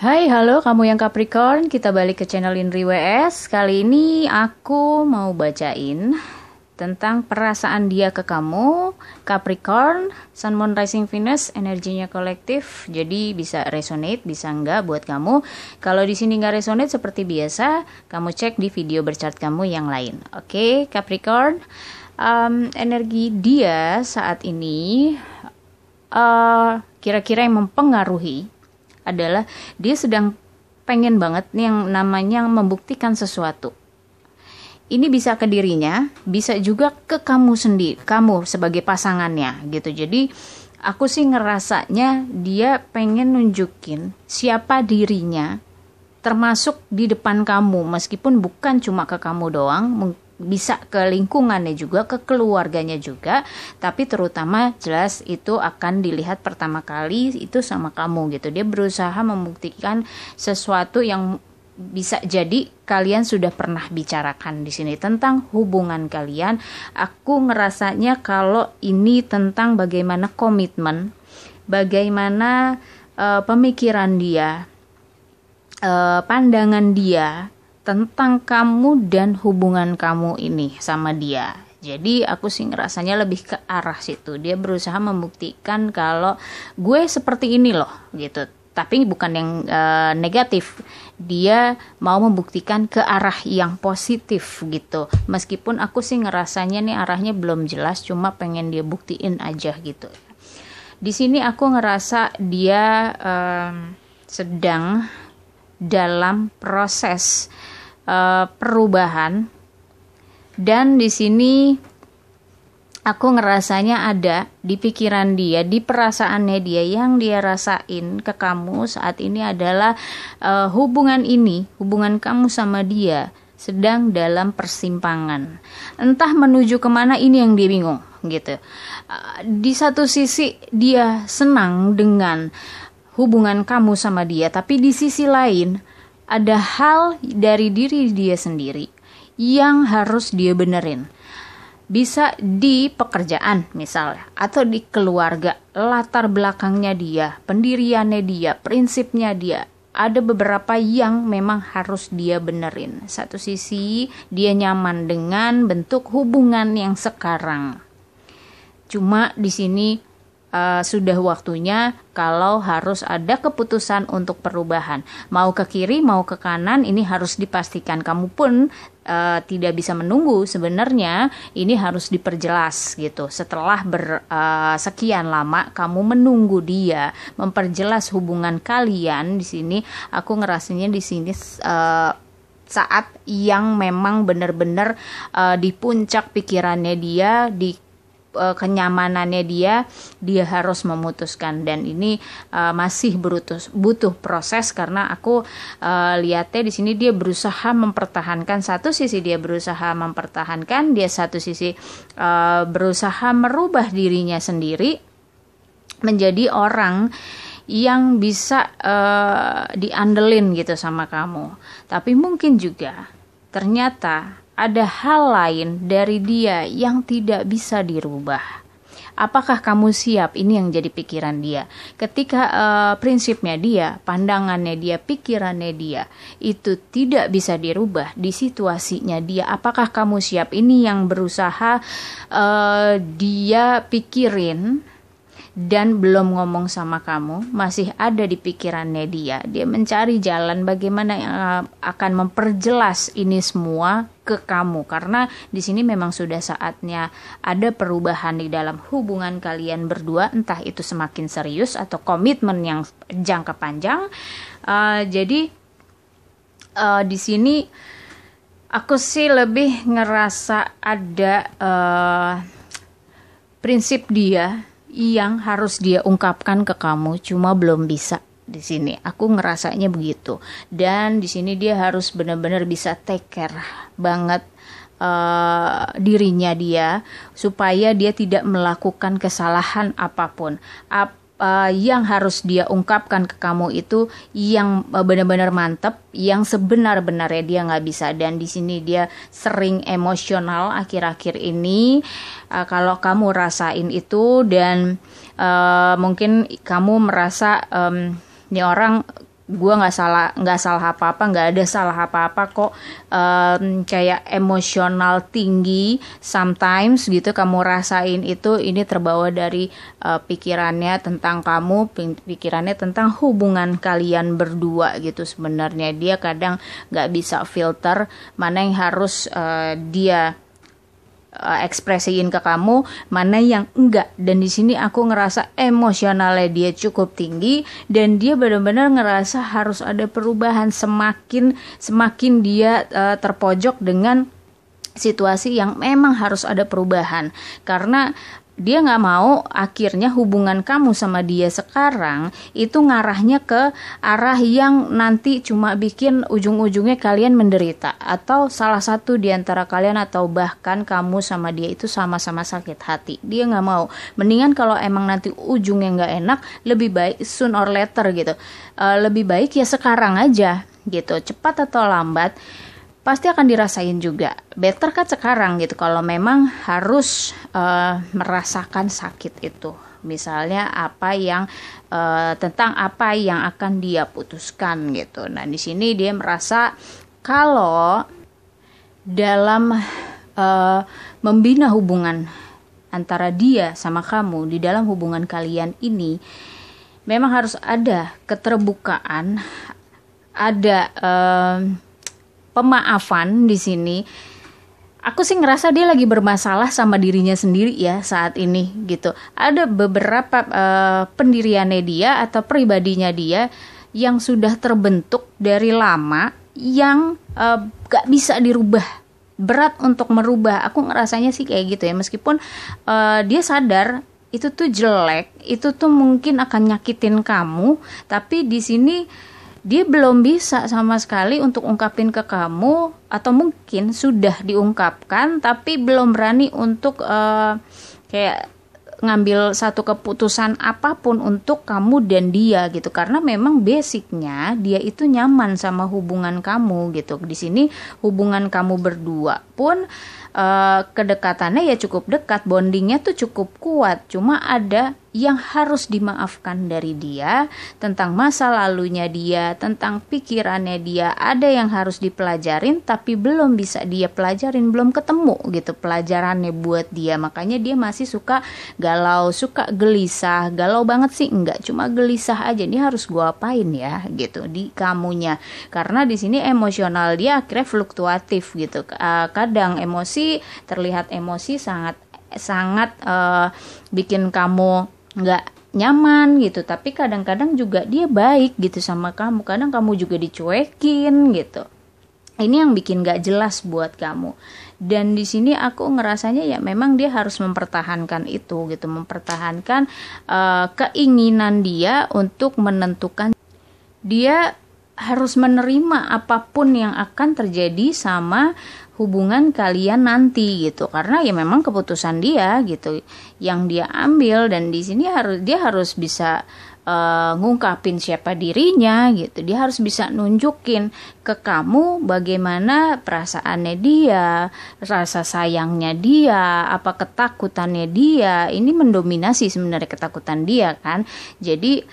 Hai, halo kamu yang Capricorn, kita balik ke channel Indri WS. Kali ini aku mau bacain tentang perasaan dia ke kamu, Capricorn, Sun, Moon, Rising, Venus, energinya kolektif. Jadi bisa resonate, bisa enggak buat kamu. Kalau di sini enggak resonate seperti biasa, kamu cek di video berchart kamu yang lain. Oke, Capricorn, energi dia saat ini kira-kira yang mempengaruhi adalah dia sedang pengen banget nih yang namanya membuktikan sesuatu. Ini bisa ke dirinya, bisa juga ke kamu sendiri, kamu sebagai pasangannya gitu. Jadi aku sih ngerasanya dia pengen nunjukin siapa dirinya, termasuk di depan kamu, meskipun bukan cuma ke kamu doang, bisa ke lingkungannya juga, ke keluarganya juga, tapi terutama jelas itu akan dilihat pertama kali itu sama kamu gitu. Dia berusaha membuktikan sesuatu yang bisa jadi kalian sudah pernah bicarakan di sini tentang hubungan kalian. Aku ngerasanya kalau ini tentang bagaimana komitmen, bagaimana pemikiran dia, pandangan dia tentang kamu dan hubungan kamu ini sama dia. Jadi aku sih ngerasanya lebih ke arah situ. Dia berusaha membuktikan kalau gue seperti ini loh gitu. Tapi bukan yang negatif. Dia mau membuktikan ke arah yang positif gitu. Meskipun aku sih ngerasanya nih arahnya belum jelas, cuma pengen dia buktiin aja gitu. Di sini aku ngerasa dia sedang dalam proses perubahan, dan di sini aku ngerasanya ada di pikiran dia, di perasaannya dia, yang dia rasain ke kamu saat ini adalah hubungan kamu sama dia sedang dalam persimpangan, entah menuju kemana. Ini yang dia bingung gitu. Di satu sisi dia senang dengan hubungan kamu sama dia, tapi di sisi lain ada hal dari diri dia sendiri yang harus dia benerin. Bisa di pekerjaan misalnya, atau di keluarga, latar belakangnya dia, pendiriannya dia, prinsipnya dia. Ada beberapa yang memang harus dia benerin. Satu sisi dia nyaman dengan bentuk hubungan yang sekarang. Cuma di sini sudah waktunya kalau harus ada keputusan untuk perubahan. Mau ke kiri, mau ke kanan, ini harus dipastikan. Kamu pun tidak bisa menunggu, sebenarnya ini harus diperjelas gitu. Setelah sekian lama kamu menunggu dia memperjelas hubungan kalian, di sini aku ngerasanya di sini saat yang memang benar-benar di puncak pikirannya dia, di kenyamanannya dia harus memutuskan. Dan ini masih butuh proses, karena aku lihatnya di sini dia berusaha mempertahankan. Satu sisi dia berusaha mempertahankan, dia satu sisi berusaha merubah dirinya sendiri menjadi orang yang bisa diandelin gitu sama kamu. Tapi mungkin juga ternyata ada hal lain dari dia yang tidak bisa dirubah. Apakah kamu siap? Ini yang jadi pikiran dia. Ketika prinsipnya dia, pandangannya dia, pikirannya dia itu tidak bisa dirubah di situasinya dia, apakah kamu siap? Ini yang berusaha dia pikirin dan belum ngomong sama kamu, masih ada di pikirannya dia. Dia mencari jalan bagaimana yang akan memperjelas ini semua ke kamu, karena di sini memang sudah saatnya ada perubahan di dalam hubungan kalian berdua, entah itu semakin serius atau komitmen yang jangka panjang. Jadi di sini aku sih lebih ngerasa ada prinsip dia yang harus dia ungkapkan ke kamu, cuma belum bisa. Di sini aku ngerasanya begitu. Dan di sini dia harus benar-benar bisa take care banget dirinya dia, supaya dia tidak melakukan kesalahan apapun. Yang harus dia ungkapkan ke kamu itu yang benar-benar mantep, yang sebenar-benarnya dia nggak bisa. Dan di sini dia sering emosional akhir-akhir ini. Kalau kamu rasain itu, dan mungkin kamu merasa ini orang Gua nggak salah apa-apa, nggak ada salah apa-apa kok. Kayak emosional tinggi sometimes gitu kamu rasain itu, ini terbawa dari pikirannya tentang kamu, pikirannya tentang hubungan kalian berdua gitu. Sebenarnya dia kadang nggak bisa filter mana yang harus dia ekspresiin ke kamu, mana yang enggak. Dan di sini aku ngerasa emosionalnya dia cukup tinggi dan dia benar-benar ngerasa harus ada perubahan, semakin dia terpojok dengan situasi yang memang harus ada perubahan, karena dia nggak mau akhirnya hubungan kamu sama dia sekarang itu ngarahnya ke arah yang nanti cuma bikin ujung-ujungnya kalian menderita, atau salah satu di antara kalian atau bahkan kamu sama dia itu sama-sama sakit hati. Dia nggak mau. Mendingan kalau emang nanti ujungnya nggak enak, lebih baik soon or later gitu. Lebih baik ya sekarang aja gitu. Cepat atau lambat pasti akan dirasain juga. Better kan sekarang gitu, kalau memang harus merasakan sakit itu. Misalnya tentang apa yang akan dia putuskan gitu. Nah di sini dia merasa kalau dalam membina hubungan antara dia sama kamu, di dalam hubungan kalian ini memang harus ada keterbukaan, ada pemaafan di sini. Aku sih ngerasa dia lagi bermasalah sama dirinya sendiri ya saat ini gitu. Ada beberapa pendiriannya dia atau pribadinya dia yang sudah terbentuk dari lama yang gak bisa dirubah. Berat untuk merubah. Aku ngerasanya sih kayak gitu ya. Meskipun dia sadar itu tuh jelek, itu tuh mungkin akan nyakitin kamu, tapi di sini dia belum bisa sama sekali untuk ungkapin ke kamu, atau mungkin sudah diungkapkan tapi belum berani untuk kayak ngambil satu keputusan apapun untuk kamu dan dia gitu, karena memang basicnya dia itu nyaman sama hubungan kamu gitu. Di sini hubungan kamu berdua pun kedekatannya ya cukup dekat, bondingnya tuh cukup kuat, cuma ada yang harus dimaafkan dari dia, tentang masa lalunya dia, tentang pikirannya dia, ada yang harus dipelajarin tapi belum bisa dia pelajarin, belum ketemu gitu pelajarannya buat dia. Makanya dia masih suka galau, suka gelisah. Galau banget sih enggak, cuma gelisah aja, ini harus gua apain ya gitu di kamunya, karena di sini emosional dia akhirnya fluktuatif gitu. Kadang terlihat emosi sangat bikin kamu nggak nyaman gitu, tapi kadang-kadang juga dia baik gitu sama kamu, kadang kamu juga dicuekin gitu. Ini yang bikin nggak jelas buat kamu. Dan di sini aku ngerasanya ya memang dia harus mempertahankan itu gitu, mempertahankan keinginan dia untuk menentukan, dia harus menerima apapun yang akan terjadi sama hubungan kalian nanti gitu, karena ya memang keputusan dia gitu yang dia ambil. Dan di sini dia harus bisa ngungkapin siapa dirinya gitu. Dia harus bisa nunjukin ke kamu bagaimana perasaannya dia, rasa sayangnya dia, apa ketakutannya dia. Ini mendominasi sebenarnya ketakutan dia kan. Jadi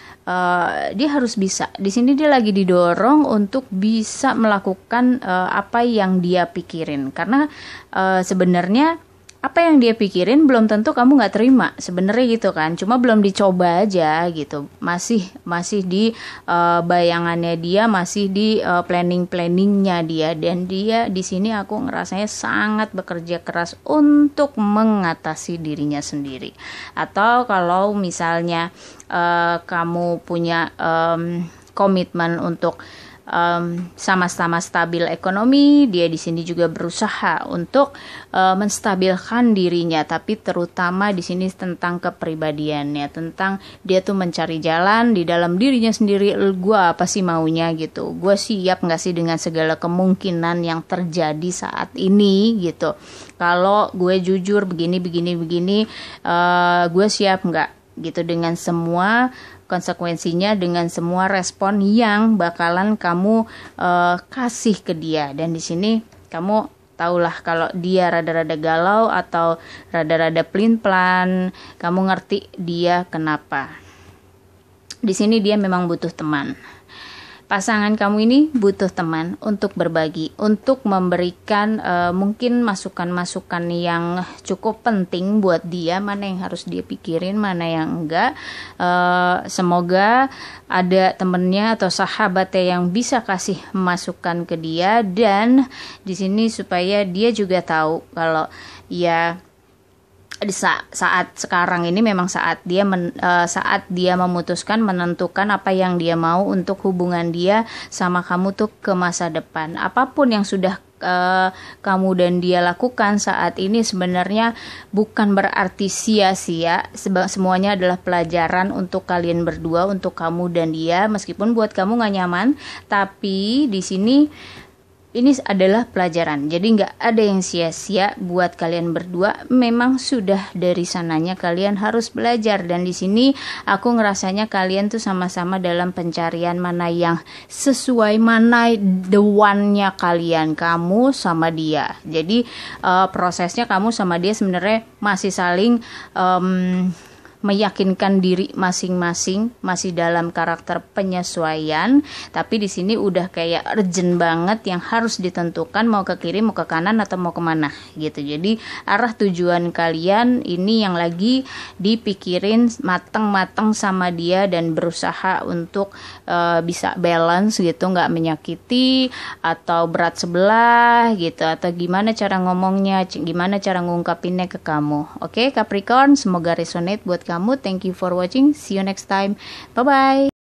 dia harus bisa. Di sini dia lagi didorong untuk bisa melakukan apa yang dia pikirin, karena sebenarnya apa yang dia pikirin belum tentu kamu nggak terima sebenarnya gitu kan, cuma belum dicoba aja gitu, masih di bayangannya dia, masih di planningnya dia. Dan dia di sini aku ngerasanya sangat bekerja keras untuk mengatasi dirinya sendiri. Atau kalau misalnya kamu punya komitmen untuk sama-sama stabil ekonomi, dia di sini juga berusaha untuk menstabilkan dirinya, tapi terutama di sini tentang kepribadiannya, tentang dia tuh mencari jalan di dalam dirinya sendiri. Gue apa sih maunya gitu, gue siap nggak sih dengan segala kemungkinan yang terjadi saat ini gitu. Kalau gue jujur begini, gue siap nggak gitu dengan semua konsekuensinya, dengan semua respon yang bakalan kamu kasih ke dia. Dan di sini kamu tahulah kalau dia rada-rada galau atau rada-rada pelin-pelan, kamu ngerti dia kenapa. Di sini dia memang butuh teman. pasangan kamu ini butuh teman untuk berbagi, untuk memberikan mungkin masukan-masukan yang cukup penting buat dia, mana yang harus dia pikirin, mana yang enggak. Semoga ada temennya atau sahabatnya yang bisa kasih masukan ke dia, dan di sini supaya dia juga tahu kalau ya di saat sekarang ini memang saat dia memutuskan, menentukan apa yang dia mau untuk hubungan dia sama kamu tuh ke masa depan. Apapun yang sudah kamu dan dia lakukan saat ini sebenarnya bukan berarti sia-sia. Semuanya adalah pelajaran untuk kalian berdua, untuk kamu dan dia. Meskipun buat kamu gak nyaman, tapi di sini ini adalah pelajaran. Jadi nggak ada yang sia-sia buat kalian berdua. Memang sudah dari sananya kalian harus belajar. Dan di sini aku ngerasanya kalian tuh sama-sama dalam pencarian mana yang sesuai, mana the one-nya kalian, kamu sama dia. Jadi prosesnya kamu sama dia sebenarnya masih saling meyakinkan diri masing-masing, masih dalam karakter penyesuaian, tapi di sini udah kayak urgent banget yang harus ditentukan mau ke kiri, mau ke kanan, atau mau kemana gitu. Jadi arah tujuan kalian ini yang lagi dipikirin mateng-mateng sama dia dan berusaha untuk bisa balance gitu, nggak menyakiti atau berat sebelah gitu, atau gimana cara ngomongnya, gimana cara ngungkapinnya ke kamu. Oke, Capricorn, semoga resonate buat kamu. Thank you for watching. See you next time. Bye bye.